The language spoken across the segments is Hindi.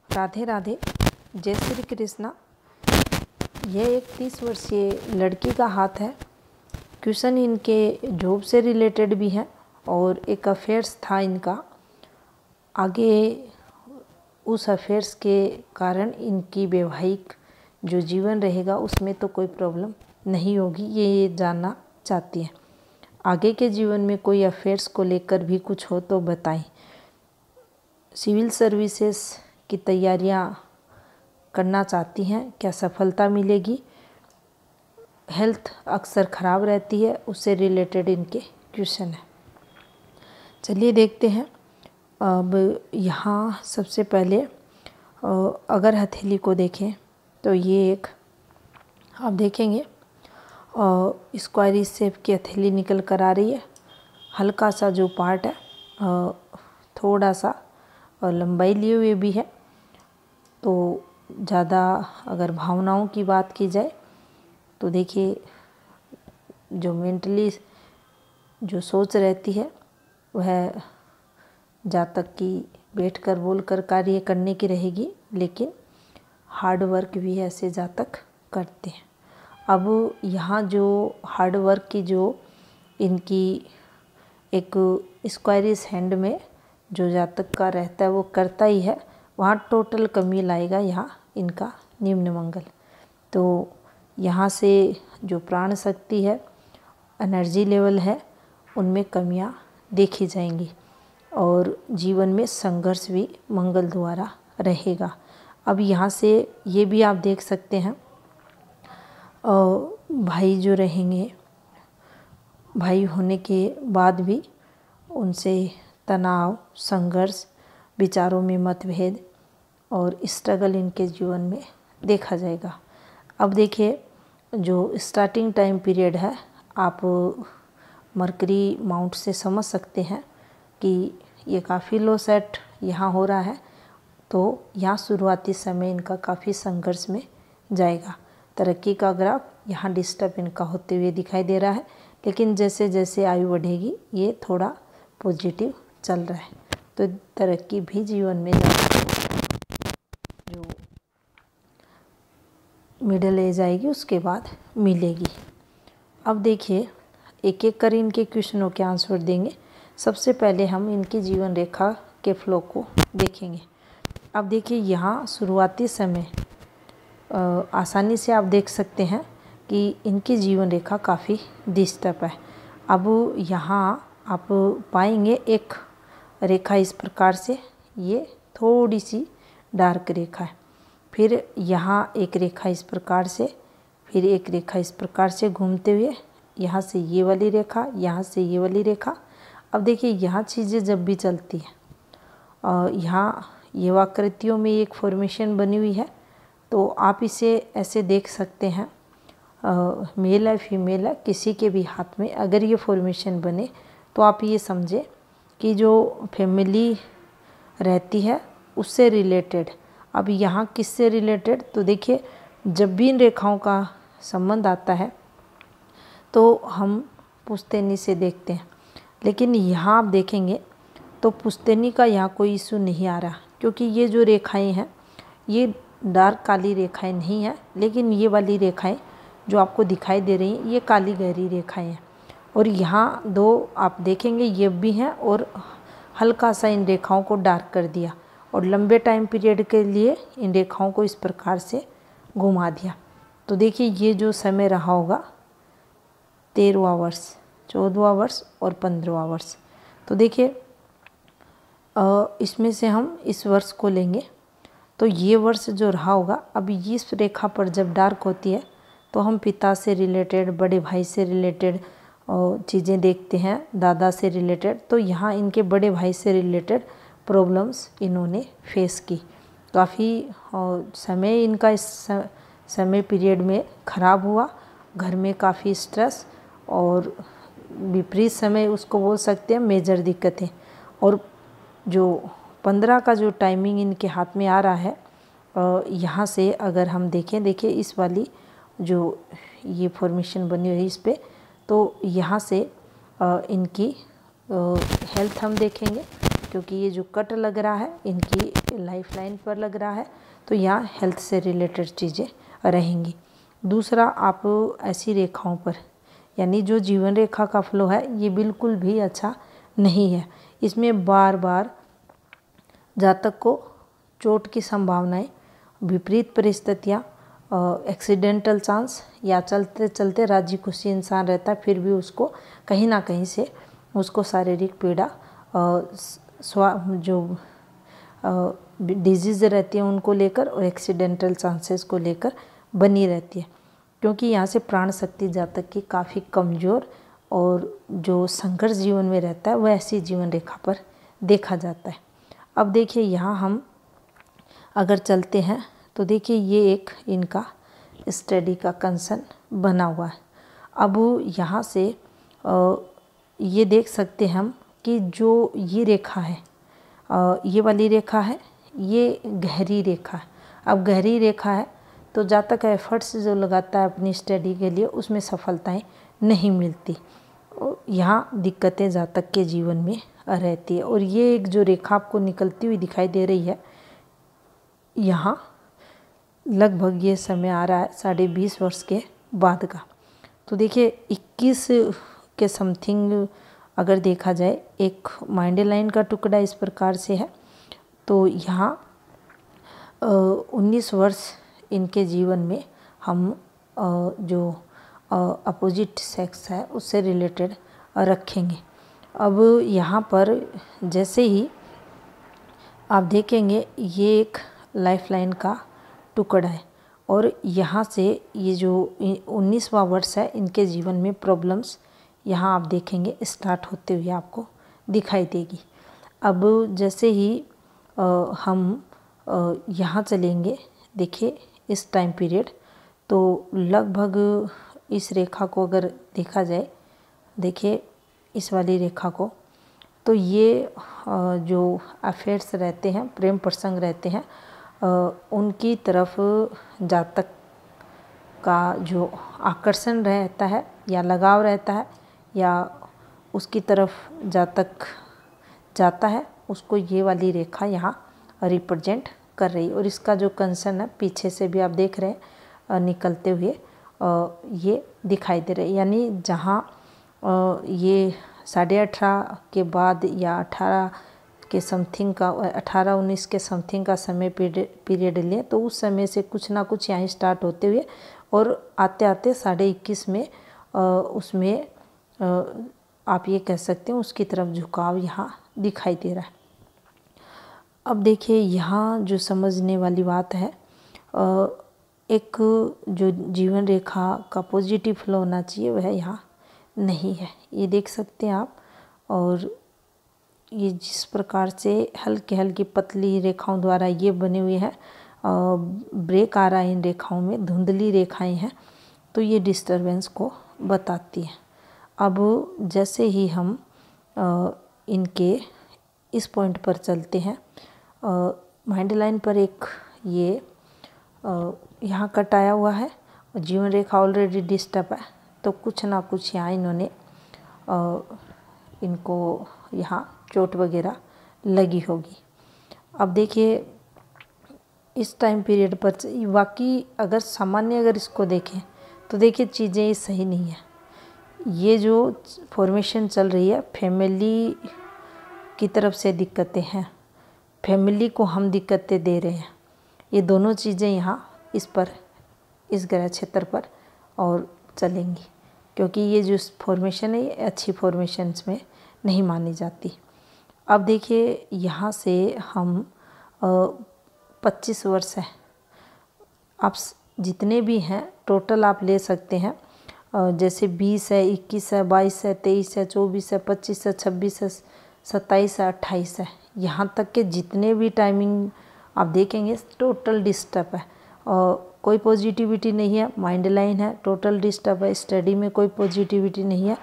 राधे राधे, जय श्री कृष्णा। यह एक 30 वर्षीय लड़की का हाथ है। क्वेश्चन इनके जॉब से रिलेटेड भी है और एक अफेयर्स था इनका। आगे उस अफेयर्स के कारण इनकी वैवाहिक जो जीवन रहेगा उसमें तो कोई प्रॉब्लम नहीं होगी, ये जानना चाहती हैं। आगे के जीवन में कोई अफेयर्स को लेकर भी कुछ हो तो बताएं। सिविल सर्विसेज की तैयारियां करना चाहती हैं, क्या सफलता मिलेगी? हेल्थ अक्सर ख़राब रहती है, उससे रिलेटेड इनके क्वेश्चन है। चलिए देखते हैं। अब यहाँ सबसे पहले अगर हथेली को देखें तो ये एक आप देखेंगे स्क्वायरी शेप की हथेली निकल कर आ रही है। हल्का सा जो पार्ट है थोड़ा सा लंबाई लिए हुए भी है। तो ज़्यादा अगर भावनाओं की बात की जाए तो देखिए जो मेंटली जो सोच रहती है वह जातक की बैठकर बोलकर कार्य करने की रहेगी, लेकिन हार्ड वर्क भी ऐसे जातक करते हैं। अब यहाँ जो हार्ड वर्क की जो इनकी एक स्क्वायरिश हैंड में जो जातक का रहता है वो करता ही है, वहाँ टोटल कमी लाएगा यहाँ इनका निम्न मंगल। तो यहाँ से जो प्राण शक्ति है, एनर्जी लेवल है, उनमें कमियाँ देखी जाएंगी और जीवन में संघर्ष भी मंगल द्वारा रहेगा। अब यहाँ से ये भी आप देख सकते हैं भाई जो रहेंगे, भाई होने के बाद भी उनसे तनाव, संघर्ष, विचारों में मतभेद और स्ट्रगल इनके जीवन में देखा जाएगा। अब देखिए जो स्टार्टिंग टाइम पीरियड है, आप मरकरी माउंट से समझ सकते हैं कि ये काफ़ी लो सेट यहाँ हो रहा है। तो यहाँ शुरुआती समय इनका काफ़ी संघर्ष में जाएगा। तरक्की का ग्राफ यहाँ डिस्टर्ब इनका होते हुए दिखाई दे रहा है, लेकिन जैसे जैसे आयु बढ़ेगी ये थोड़ा पॉजिटिव चल रहा है, तो तरक्की भी जीवन में जो मिडिल एज आएगी उसके बाद मिलेगी। अब देखिए एक एक कर इनके क्वेश्चनों के आंसर देंगे। सबसे पहले हम इनकी जीवन रेखा के फ्लो को देखेंगे। अब देखिए यहाँ शुरुआती समय आसानी से आप देख सकते हैं कि इनकी जीवन रेखा काफ़ी डिस्टर्ब है। अब यहाँ आप पाएंगे एक रेखा इस प्रकार से, ये थोड़ी सी डार्क रेखा है। फिर यहाँ एक रेखा इस प्रकार से, फिर एक रेखा इस प्रकार से घूमते हुए, यहाँ से ये वाली रेखा, यहाँ से ये वाली रेखा। अब देखिए यहाँ चीज़ें जब भी चलती हैं, यहाँ ये आकृतियों में एक फॉर्मेशन बनी हुई है, तो आप इसे ऐसे देख सकते हैं, मेल है फीमेल है, किसी के भी हाथ में अगर ये फॉर्मेशन बने तो आप ये समझे कि जो फैमिली रहती है उससे रिलेटेड। अब यहाँ किससे रिलेटेड, तो देखिए जब भी इन रेखाओं का संबंध आता है तो हम पुश्तैनी से देखते हैं, लेकिन यहाँ आप देखेंगे तो पुश्तैनी का यहाँ कोई इशू नहीं आ रहा, क्योंकि ये जो रेखाएं हैं ये डार्क काली रेखाएं नहीं है, लेकिन ये वाली रेखाएं जो आपको दिखाई दे रही हैं ये काली गहरी रेखाएं हैं। और यहाँ दो आप देखेंगे ये भी हैं और हल्का सा इन रेखाओं को डार्क कर दिया और लंबे टाइम पीरियड के लिए इन रेखाओं को इस प्रकार से घुमा दिया। तो देखिए ये जो समय रहा होगा 13वां वर्ष, 14वां वर्ष और 15वां वर्ष। तो देखिए इसमें से हम इस वर्ष को लेंगे तो ये वर्ष जो रहा होगा, अभी इस रेखा पर जब डार्क होती है तो हम पिता से रिलेटेड, बड़े भाई से रिलेटेड चीज़ें देखते हैं, दादा से रिलेटेड। तो यहाँ इनके बड़े भाई से रिलेटेड प्रॉब्लम्स इन्होंने फेस की। काफ़ी समय इनका इस समय पीरियड में ख़राब हुआ, घर में काफ़ी स्ट्रेस और विपरीत समय उसको बोल सकते हैं, मेजर दिक्कतें। और जो 15 का जो टाइमिंग इनके हाथ में आ रहा है, यहाँ से अगर हम देखें, देखिए इस वाली जो ये फॉर्मेशन बनी हुई है इस पे, तो यहाँ से इनकी हेल्थ हम देखेंगे क्योंकि ये जो कट लग रहा है इनकी लाइफ लाइन पर लग रहा है, तो यहाँ हेल्थ से रिलेटेड चीज़ें रहेंगी। दूसरा, आप ऐसी रेखाओं पर, यानी जो जीवन रेखा का फ्लो है ये बिल्कुल भी अच्छा नहीं है। इसमें बार बार जातक को चोट की संभावनाएं, विपरीत परिस्थितियाँ, एक्सीडेंटल चांस, या चलते चलते राजी खुशी इंसान रहता है फिर भी उसको कहीं ना कहीं से उसको शारीरिक पीड़ा, जो डिजीज़ रहती है उनको लेकर और एक्सीडेंटल चांसेस को लेकर बनी रहती है, क्योंकि यहाँ से प्राण शक्ति जातक की काफ़ी कमज़ोर और जो संघर्ष जीवन में रहता है वह ऐसी जीवन रेखा पर देखा जाता है। अब देखिए यहाँ हम अगर चलते हैं तो देखिए ये एक इनका स्टडी का कंसर्न बना हुआ है। अब यहाँ से ये देख सकते हैं हम कि जो ये रेखा है, ये वाली रेखा है, ये गहरी रेखा है। अब गहरी रेखा है तो जातक एफर्ट्स जो लगाता है अपनी स्टडी के लिए उसमें सफलताएं नहीं मिलती, यहाँ दिक्कतें जातक के जीवन में रहती है। और ये एक जो रेखा आपको निकलती हुई दिखाई दे रही है, यहाँ लगभग ये समय आ रहा है 20.5 वर्ष के बाद का। तो देखिए 21 के समथिंग अगर देखा जाए, एक माइंड लाइन का टुकड़ा इस प्रकार से है, तो यहाँ 19 वर्ष इनके जीवन में हम जो अपोजिट सेक्स है उससे रिलेटेड रखेंगे। अब यहाँ पर जैसे ही आप देखेंगे ये एक लाइफ लाइन का टुकड़ा है और यहाँ से ये जो 19वां वर्ष है इनके जीवन में प्रॉब्लम्स यहाँ आप देखेंगे स्टार्ट होते हुए आपको दिखाई देगी। अब जैसे ही हम यहाँ चलेंगे, देखिए इस टाइम पीरियड, तो लगभग इस रेखा को अगर देखा जाए, देखिए इस वाली रेखा को, तो ये जो अफेयर्स रहते हैं, प्रेम प्रसंग रहते हैं, उनकी तरफ जातक का जो आकर्षण रहता है या लगाव रहता है या उसकी तरफ जातक जाता है, उसको ये वाली रेखा यहाँ रिप्रेजेंट कर रही है। और इसका जो कंसर्न है पीछे से भी आप देख रहे हैं निकलते हुए ये दिखाई दे रहे हैं, यानी जहाँ ये 18.5 के बाद या 18 के समथिंग का 18-19 के समथिंग का समय पीरियड लें तो उस समय से कुछ ना कुछ यहाँ स्टार्ट होते हुए और आते आते 21.5 में उसमें आप ये कह सकते हैं उसकी तरफ झुकाव यहाँ दिखाई दे रहा है। अब देखिए यहाँ जो समझने वाली बात है, एक जो जीवन रेखा का पॉजिटिव फ्लो होना चाहिए वह यहाँ नहीं है, ये देख सकते हैं आप। और ये जिस प्रकार से हल्की हल्की पतली रेखाओं द्वारा ये बने हुए हैं, ब्रेक आ रहा है इन रेखाओं में, धुंधली रेखाएं हैं, तो ये डिस्टरबेंस को बताती हैं। अब जैसे ही हम इनके इस पॉइंट पर चलते हैं, माइंड लाइन पर एक ये यहाँ कट आया हुआ है और जीवन रेखा ऑलरेडी डिस्टर्ब है, तो कुछ ना कुछ यहाँ इन्होंने इनको यहाँ चोट वगैरह लगी होगी। अब देखिए इस टाइम पीरियड पर वाकई अगर सामान्य अगर इसको देखें तो देखिए चीज़ें सही नहीं है। ये जो फॉर्मेशन चल रही है फैमिली की तरफ से दिक्कतें हैं, फैमिली को हम दिक्कतें दे रहे हैं, ये दोनों चीज़ें यहाँ इस पर, इस ग्रह क्षेत्र पर और चलेंगी, क्योंकि ये जो फॉर्मेशन है ये अच्छी फॉर्मेशंस में नहीं मानी जाती। अब देखिए यहाँ से हम 25 वर्ष है, आप जितने भी हैं टोटल आप ले सकते हैं, जैसे 20 है, 21 है, 22 है, 23 है, 24 है, 25 है, 26 है, 27 है, 28 है, यहाँ तक के जितने भी टाइमिंग आप देखेंगे टोटल डिस्टर्ब है और कोई पॉजिटिविटी नहीं है। माइंड लाइन है टोटल डिस्टर्ब है, स्टडी में कोई पॉजिटिविटी नहीं है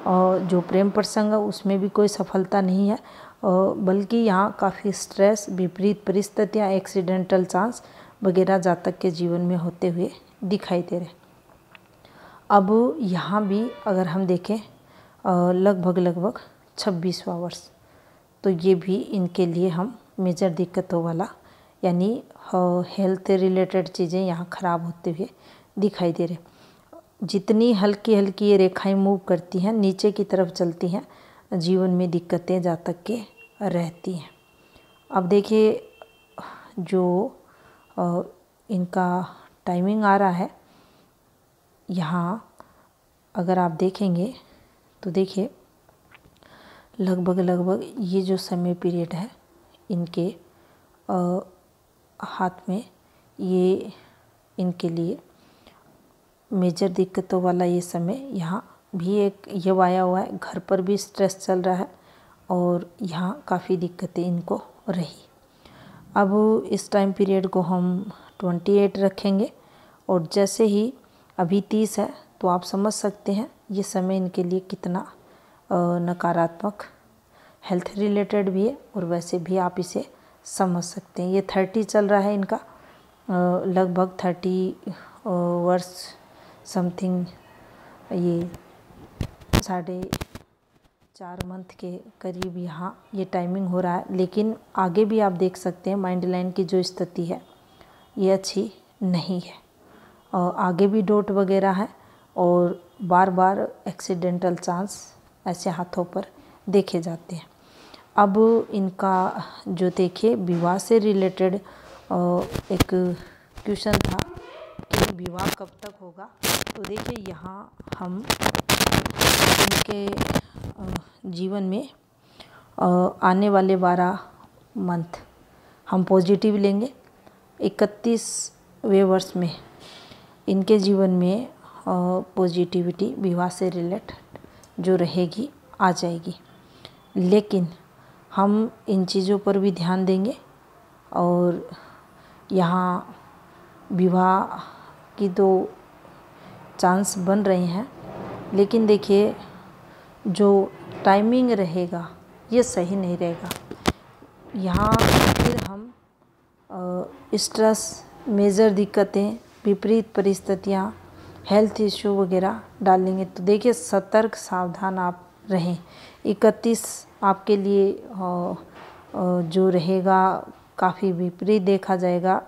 और जो प्रेम प्रसंग है उसमें भी कोई सफलता नहीं है, बल्कि यहाँ काफ़ी स्ट्रेस, विपरीत परिस्थितियाँ, एक्सीडेंटल चांस वगैरह जातक के जीवन में होते हुए दिखाई दे रहे। अब यहाँ भी अगर हम देखें लगभग 26वां वर्ष, तो ये भी इनके लिए हम मेजर दिक्कतों वाला यानी हेल्थ रिलेटेड चीज़ें यहाँ ख़राब होते हुए दिखाई दे रहे। जितनी हल्की हल्की ये रेखाएं मूव करती हैं, नीचे की तरफ चलती हैं, जीवन में दिक्कतें जा तक के रहती हैं। अब देखिए जो इनका टाइमिंग आ रहा है यहाँ, अगर आप देखेंगे तो देखिए लगभग ये जो समय पीरियड है इनके हाथ में, ये इनके लिए मेजर दिक्कतों वाला ये समय। यहाँ भी एक ये आया हुआ है, घर पर भी स्ट्रेस चल रहा है और यहाँ काफ़ी दिक्कतें इनको रही। अब इस टाइम पीरियड को हम 28 रखेंगे और जैसे ही अभी 30 है तो आप समझ सकते हैं ये समय इनके लिए कितना नकारात्मक हेल्थ रिलेटेड भी है और वैसे भी आप इसे समझ सकते हैं। ये 30 चल रहा है इनका, लगभग 30 वर्ष समथिंग, ये 4.5 मंथ के करीब यहाँ ये टाइमिंग हो रहा है। लेकिन आगे भी आप देख सकते हैं माइंड लाइन की जो स्थिति है ये अच्छी नहीं है, और आगे भी डॉट वगैरह है और बार बार एक्सीडेंटल चांस ऐसे हाथों पर देखे जाते हैं। अब इनका जो देखिए विवाह से रिलेटेड एक क्वेश्चन था कि विवाह कब तक होगा, तो देखिए यहाँ हम इनके जीवन में आने वाले 12 मंथ हम पॉजिटिव लेंगे। 31वें वर्ष में इनके जीवन में पॉजिटिविटी विवाह से रिलेटेड जो रहेगी आ जाएगी, लेकिन हम इन चीज़ों पर भी ध्यान देंगे। और यहाँ विवाह की तो चांस बन रहे हैं, लेकिन देखिए जो टाइमिंग रहेगा ये सही नहीं रहेगा। यहाँ फिर हम स्ट्रेस, मेजर दिक्कतें, विपरीत परिस्थितियाँ, हेल्थ इश्यू वगैरह डालेंगे। तो देखिए सतर्क सावधान आप रहें। 31 आपके लिए जो रहेगा काफ़ी विपरीत देखा जाएगा।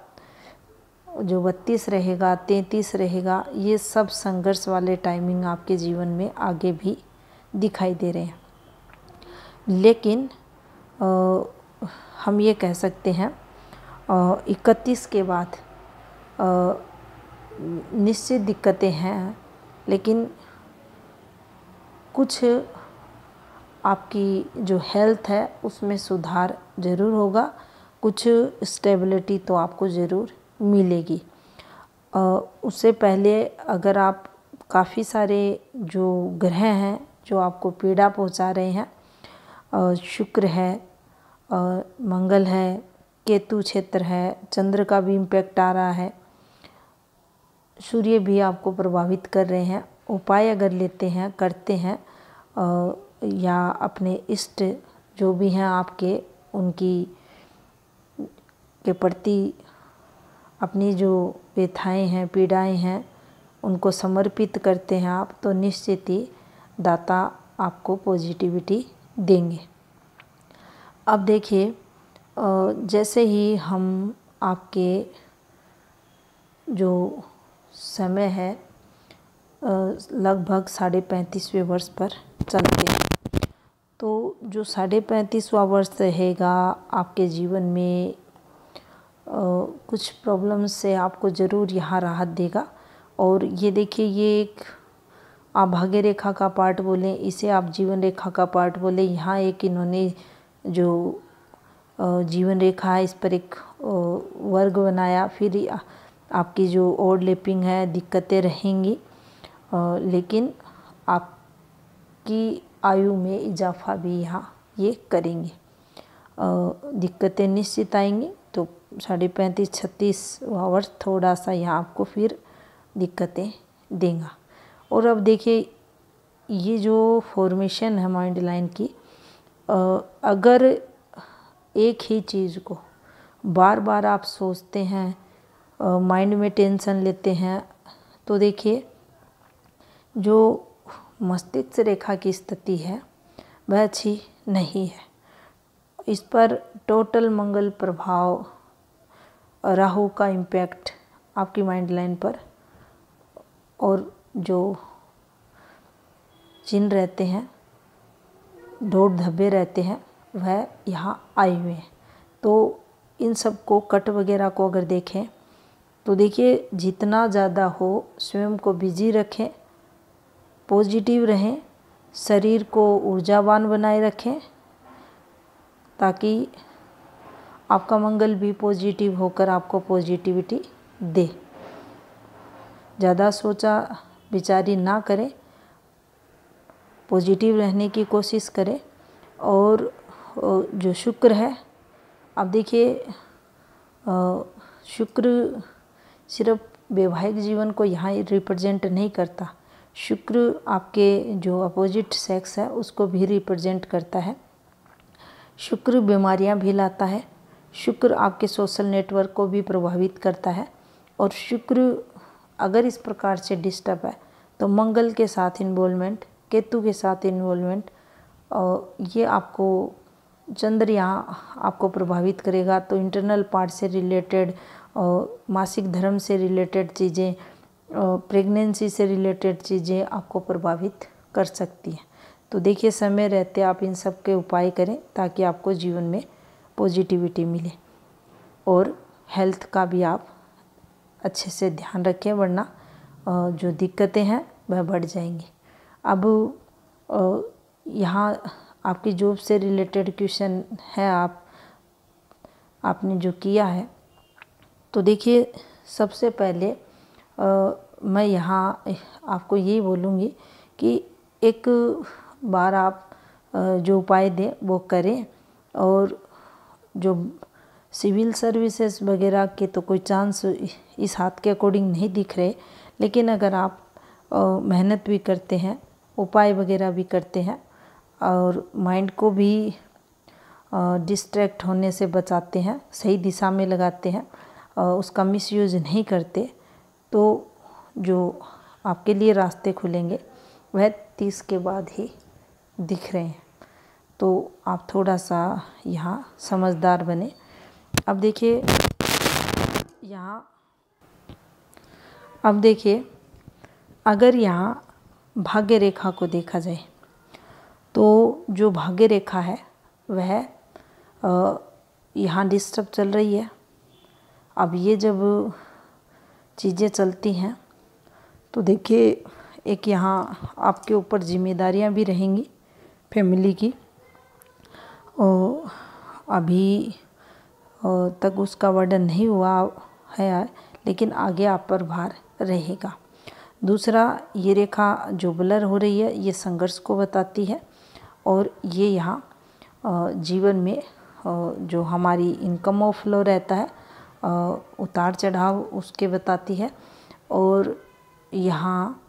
जो 32 रहेगा, 33 रहेगा, ये सब संघर्ष वाले टाइमिंग आपके जीवन में आगे भी दिखाई दे रहे हैं। लेकिन हम ये कह सकते हैं 31 के बाद निश्चित दिक्कतें हैं, लेकिन कुछ आपकी जो हेल्थ है उसमें सुधार ज़रूर होगा, कुछ स्टेबिलिटी तो आपको ज़रूर मिलेगी। उससे पहले अगर आप काफ़ी सारे जो ग्रह हैं जो आपको पीड़ा पहुंचा रहे हैं, शुक्र है, मंगल है, केतु क्षेत्र है, चंद्र का भी इम्पैक्ट आ रहा है, सूर्य भी आपको प्रभावित कर रहे हैं। उपाय अगर लेते हैं, करते हैं, या अपने इष्ट जो भी हैं आपके, उनकी के प्रति अपनी जो व्यथाएं हैं, पीड़ाएं हैं, उनको समर्पित करते हैं आप, तो निश्चित ही दाता आपको पॉजिटिविटी देंगे। अब देखिए जैसे ही हम आपके जो समय है लगभग 35.5वें वर्ष पर चलते हैं, तो जो 35.5वां वर्ष रहेगा आपके जीवन में कुछ प्रॉब्लम्स से आपको ज़रूर यहाँ राहत देगा। और ये देखिए ये एक आप भाग्य रेखा का पार्ट बोलें, इसे आप जीवन रेखा का पार्ट बोलें। यहाँ एक इन्होंने जो जीवन रेखा है इस पर एक वर्ग बनाया। फिर आपकी जो ओवरलैपिंग है, दिक्कतें रहेंगी, लेकिन आपकी आयु में इजाफा भी यहाँ ये करेंगे। दिक्कतें निश्चित आएंगी, तो 35-36वां वर्ष थोड़ा सा यहाँ आपको फिर दिक्कतें देगा। और अब देखिए ये जो फॉर्मेशन है माइंड लाइन की, अगर एक ही चीज़ को बार बार आप सोचते हैं, माइंड में टेंशन लेते हैं, तो देखिए जो मस्तिष्क रेखा की स्थिति है वह अच्छी नहीं है। इस पर टोटल मंगल प्रभाव, राहु का इम्पैक्ट आपकी माइंड लाइन पर, और जो चिन्ह रहते हैं, ढोट धब्बे रहते हैं, वह यहाँ आए हुए हैं। तो इन सब को कट वगैरह को अगर देखें तो देखिए, जितना ज़्यादा हो स्वयं को बिजी रखें, पॉजिटिव रहें, शरीर को ऊर्जावान बनाए रखें, ताकि आपका मंगल भी पॉजिटिव होकर आपको पॉजिटिविटी दे। ज़्यादा सोचा विचारी ना करें, पॉजिटिव रहने की कोशिश करें। और जो शुक्र है, अब देखिए शुक्र सिर्फ वैवाहिक जीवन को यहाँ रिप्रेजेंट नहीं करता, शुक्र आपके जो अपोजिट सेक्स है उसको भी रिप्रेजेंट करता है। शुक्र बीमारियाँ भी लाता है, शुक्र आपके सोशल नेटवर्क को भी प्रभावित करता है। और शुक्र अगर इस प्रकार से डिस्टर्ब है तो मंगल के साथ इन्वॉल्वमेंट, केतु के साथ इन्वॉल्वमेंट, ये आपको चंद्र यहाँ आपको प्रभावित करेगा। तो इंटरनल पार्ट से रिलेटेड, मासिक धर्म से रिलेटेड चीज़ें, प्रेगनेंसी से रिलेटेड चीज़ें आपको प्रभावित कर सकती हैं। तो देखिए, समय रहते आप इन सब के उपाय करें ताकि आपको जीवन में पॉजिटिविटी मिले, और हेल्थ का भी आप अच्छे से ध्यान रखें, वरना जो दिक्कतें हैं वह बढ़ जाएंगी। अब यहाँ आपकी जॉब से रिलेटेड क्वेश्चन है, आपने जो किया है, तो देखिए सबसे पहले मैं यहाँ आपको यही बोलूँगी कि एक बार आप जो उपाय दें वो करें। और जो सिविल सर्विसेज वगैरह के तो कोई चांस इस हाथ के अकॉर्डिंग नहीं दिख रहे, लेकिन अगर आप मेहनत भी करते हैं, उपाय वगैरह भी करते हैं, और माइंड को भी डिस्ट्रैक्ट होने से बचाते हैं, सही दिशा में लगाते हैं, उसका मिसयूज नहीं करते, तो जो आपके लिए रास्ते खुलेंगे वह 30 के बाद ही दिख रहे हैं। तो आप थोड़ा सा यहाँ समझदार बने। अब देखिए अगर यहाँ भाग्य रेखा को देखा जाए तो जो भाग्य रेखा है वह यहाँ डिस्टर्ब चल रही है। अब ये जब चीज़ें चलती हैं तो देखिए, एक यहाँ आपके ऊपर जिम्मेदारियाँ भी रहेंगी फैमिली की, और अभी तक उसका वर्णन नहीं हुआ है, लेकिन आगे आप पर भार रहेगा। दूसरा, ये रेखा जो ब्लर हो रही है ये संघर्ष को बताती है, और ये यहाँ जीवन में जो हमारी इनकम ऑफ फ्लो रहता है, उतार चढ़ाव उसके बताती है। और यहाँ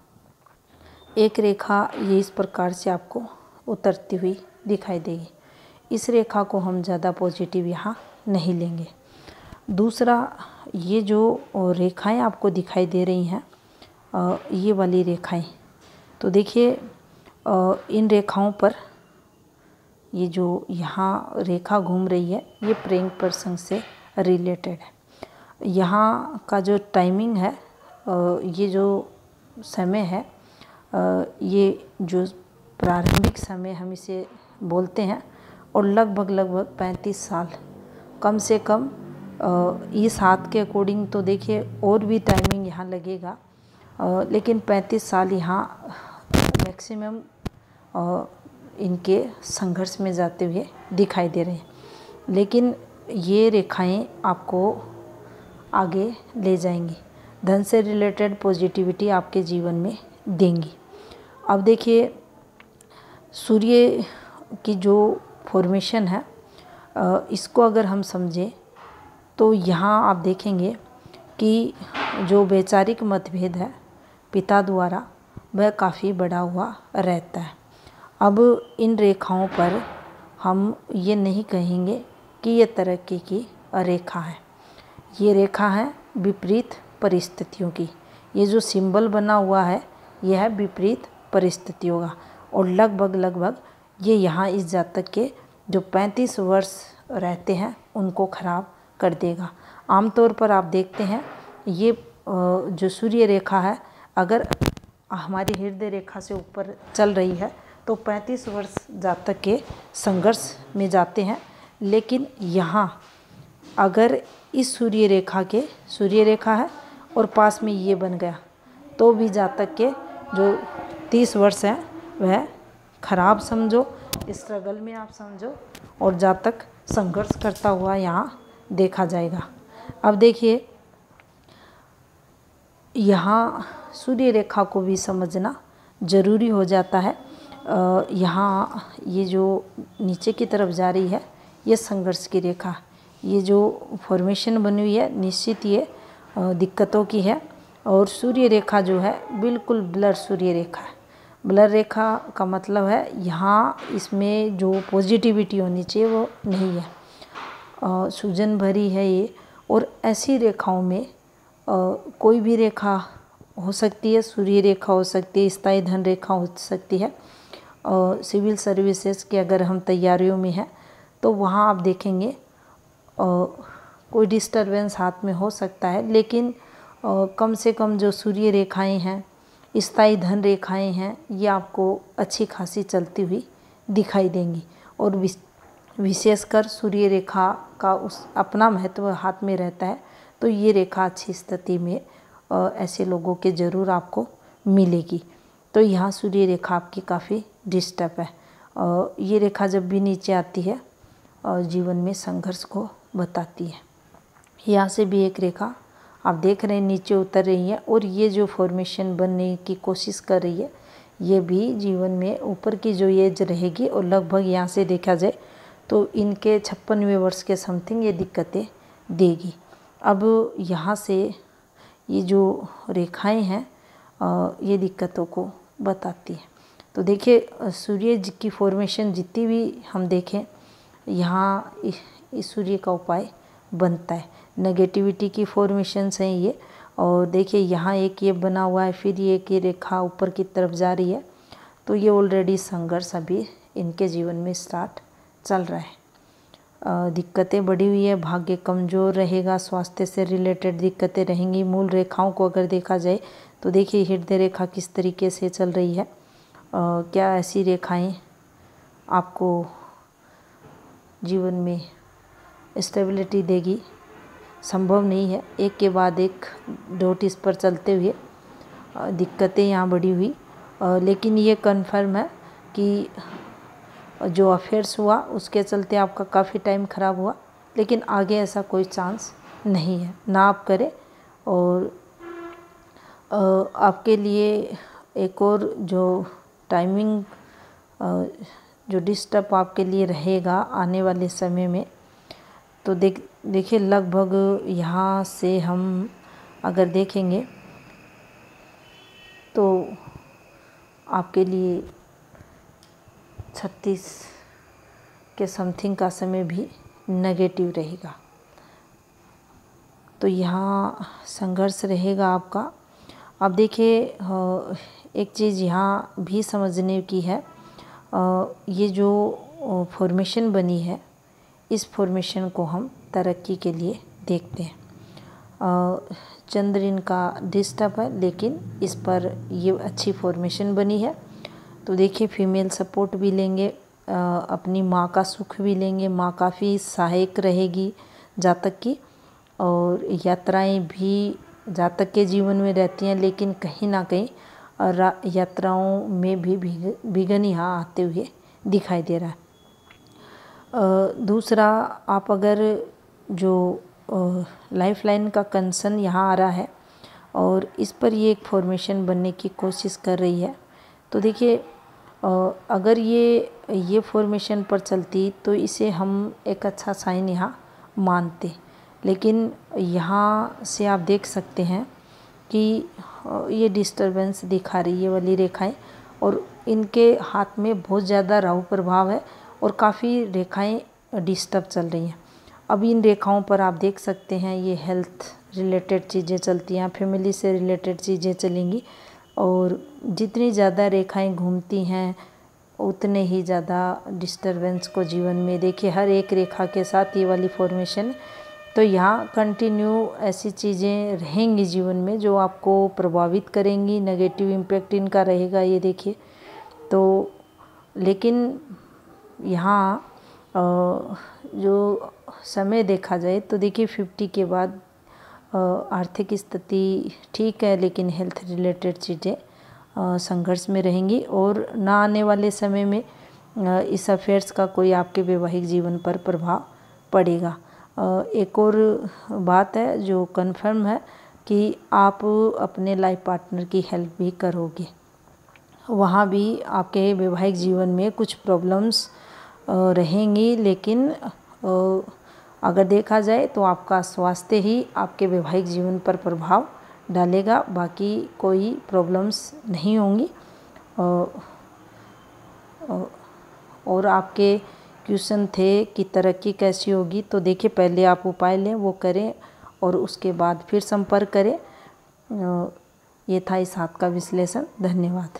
एक रेखा ये इस प्रकार से आपको उतरती हुई दिखाई देगी। इस रेखा को हम ज़्यादा पॉजिटिव यहाँ नहीं लेंगे। दूसरा, ये जो रेखाएं आपको दिखाई दे रही हैं, ये वाली रेखाएं, तो देखिए इन रेखाओं पर ये जो यहाँ रेखा घूम रही है ये प्रेइंग पर्सन से रिलेटेड है। यहाँ का जो टाइमिंग है, ये जो समय है, ये जो प्रारंभिक समय हम इसे बोलते हैं, और लगभग 35 साल कम से कम इस हाथ के अकॉर्डिंग तो देखिए और भी टाइमिंग यहाँ लगेगा, लेकिन 35 साल यहाँ मैक्सिमम इनके संघर्ष में जाते हुए दिखाई दे रहे हैं। लेकिन ये रेखाएं आपको आगे ले जाएंगी, धन से रिलेटेड पॉजिटिविटी आपके जीवन में देंगी। अब देखिए, सूर्य की जो फॉर्मेशन है, इसको अगर हम समझें तो यहाँ आप देखेंगे कि जो वैचारिक मतभेद है पिता द्वारा, वह काफ़ी बढ़ा हुआ रहता है। अब इन रेखाओं पर हम ये नहीं कहेंगे कि ये तरक्की की रेखा है, ये रेखा है विपरीत परिस्थितियों की। ये जो सिंबल बना हुआ है यह है विपरीत परिस्थितियों का, और लगभग ये यहाँ इस जातक के जो 35 वर्ष रहते हैं उनको खराब कर देगा। आमतौर पर आप देखते हैं ये जो सूर्य रेखा है अगर हमारी हृदय रेखा से ऊपर चल रही है तो 35 वर्ष जातक के संघर्ष में जाते हैं। लेकिन यहाँ अगर इस सूर्य रेखा है और पास में ये बन गया तो भी जातक के जो 30 वर्ष हैं वह खराब समझो, स्ट्रगल में आप समझो, और जातक संघर्ष करता हुआ यहाँ देखा जाएगा। अब देखिए यहाँ सूर्य रेखा को भी समझना ज़रूरी हो जाता है। यहाँ ये जो नीचे की तरफ जा रही है ये संघर्ष की रेखा, ये जो फॉर्मेशन बनी हुई है निश्चित ये दिक्कतों की है। और सूर्य रेखा जो है बिल्कुल ब्लर सूर्य रेखा है। ब्लर रेखा का मतलब है यहाँ इसमें जो पॉजिटिविटी होनी चाहिए वो नहीं है, सूजन भरी है ये। और ऐसी रेखाओं में कोई भी रेखा हो सकती है, सूर्य रेखा हो सकती है, स्थायी धन रेखा हो सकती है। सिविल सर्विसेज की अगर हम तैयारियों में हैं तो वहाँ आप देखेंगे कोई डिस्टरबेंस हाथ में हो सकता है, लेकिन कम से कम जो सूर्य रेखाएं हैं, स्थायी धन रेखाएं हैं, ये आपको अच्छी खासी चलती हुई दिखाई देंगी। और विशेषकर सूर्य रेखा का उस अपना महत्व हाथ में रहता है तो ये रेखा अच्छी स्थिति में ऐसे लोगों के ज़रूर आपको मिलेगी। तो यहाँ सूर्य रेखा आपकी काफ़ी डिस्टर्ब है। ये रेखा जब भी नीचे आती है जीवन में संघर्ष को बताती है। यहाँ से भी एक रेखा आप देख रहे हैं नीचे उतर रही है और ये जो फॉर्मेशन बनने की कोशिश कर रही है ये भी जीवन में ऊपर की जो एज रहेगी और लगभग यहाँ से देखा जाए तो इनके 56वें वर्ष के समथिंग ये दिक्कतें देगी। अब यहाँ से ये जो रेखाएं हैं ये दिक्कतों को बताती है। तो देखिए सूर्य की फॉर्मेशन जितनी भी हम देखें यहाँ इस सूर्य का उपाय बनता है। नेगेटिविटी की फॉर्मेशंस हैं ये, और देखिए यहाँ एक ये बना हुआ है, फिर ये एक ये रेखा ऊपर की तरफ जा रही है। तो ये ऑलरेडी संघर्ष अभी इनके जीवन में स्टार्ट चल रहा है। दिक्कतें बढ़ी हुई है, भाग्य कमज़ोर रहेगा, स्वास्थ्य से रिलेटेड दिक्कतें रहेंगी। मूल रेखाओं को अगर देखा जाए तो देखिए हृदय रेखा किस तरीके से चल रही है। क्या ऐसी रेखाएं आपको जीवन में स्टेबिलिटी देगी? संभव नहीं है। एक के बाद एक डॉट इस पर चलते हुए दिक्कतें यहाँ बढ़ी हुई, लेकिन ये कन्फर्म है कि जो अफेयर्स हुआ उसके चलते आपका काफ़ी टाइम ख़राब हुआ, लेकिन आगे ऐसा कोई चांस नहीं है, ना आप करें। और आपके लिए एक और जो टाइमिंग जो डिस्टर्ब आपके लिए रहेगा आने वाले समय में, तो देखिए लगभग यहाँ से हम अगर देखेंगे तो आपके लिए 36 के समथिंग का समय भी नेगेटिव रहेगा। तो यहाँ संघर्ष रहेगा आपका। अब देखिए एक चीज़ यहाँ भी समझने की है, ये जो फॉर्मेशन बनी है इस फॉर्मेशन को हम तरक्की के लिए देखते हैं। चंद्र इनका डिस्टर्ब है, लेकिन इस पर ये अच्छी फॉर्मेशन बनी है। तो देखिए फीमेल सपोर्ट भी लेंगे, अपनी माँ का सुख भी लेंगे, माँ काफ़ी सहायक रहेगी जातक की। और यात्राएं भी जातक के जीवन में रहती हैं, लेकिन कहीं ना कहीं यात्राओं में भी विघ्न यहाँ आते हुए दिखाई दे रहा है। दूसरा, आप अगर जो लाइफ लाइन का कंसर्न यहाँ आ रहा है और इस पर ये एक फॉर्मेशन बनने की कोशिश कर रही है, तो देखिए अगर ये फॉर्मेशन पर चलती तो इसे हम एक अच्छा साइन यहाँ मानते। लेकिन यहाँ से आप देख सकते हैं कि ये डिस्टरबेंस दिखा रही है वाली रेखाएं, और इनके हाथ में बहुत ज़्यादा राहु प्रभाव है और काफ़ी रेखाएं डिस्टर्ब चल रही हैं। अब इन रेखाओं पर आप देख सकते हैं ये हेल्थ रिलेटेड चीज़ें चलती हैं, फैमिली से रिलेटेड चीज़ें चलेंगी। और जितनी ज़्यादा रेखाएं घूमती हैं उतने ही ज़्यादा डिस्टरबेंस को जीवन में। देखिए हर एक रेखा के साथ ये वाली फॉर्मेशन, तो यहाँ कंटिन्यू ऐसी चीज़ें रहेंगी जीवन में जो आपको प्रभावित करेंगी, नेगेटिव इम्पैक्ट इनका रहेगा ये देखिए। तो लेकिन यहाँ जो समय देखा जाए तो देखिए 50 के बाद आर्थिक स्थिति ठीक है, लेकिन हेल्थ रिलेटेड चीज़ें संघर्ष में रहेंगी और ना आने वाले समय में इस अफेयर्स का कोई आपके वैवाहिक जीवन पर प्रभाव पड़ेगा। एक और बात है जो कन्फर्म है कि आप अपने लाइफ पार्टनर की हेल्प भी करोगे, वहाँ भी आपके वैवाहिक जीवन में कुछ प्रॉब्लम्स रहेंगी, लेकिन अगर देखा जाए तो आपका स्वास्थ्य ही आपके वैवाहिक जीवन पर प्रभाव डालेगा, बाकी कोई प्रॉब्लम्स नहीं होंगी। और आपके क्वेश्चन थे कि तरक्की कैसी होगी, तो देखिए पहले आप उपाय लें, वो करें और उसके बाद फिर संपर्क करें। ये था इस हाथ का विश्लेषण। धन्यवाद।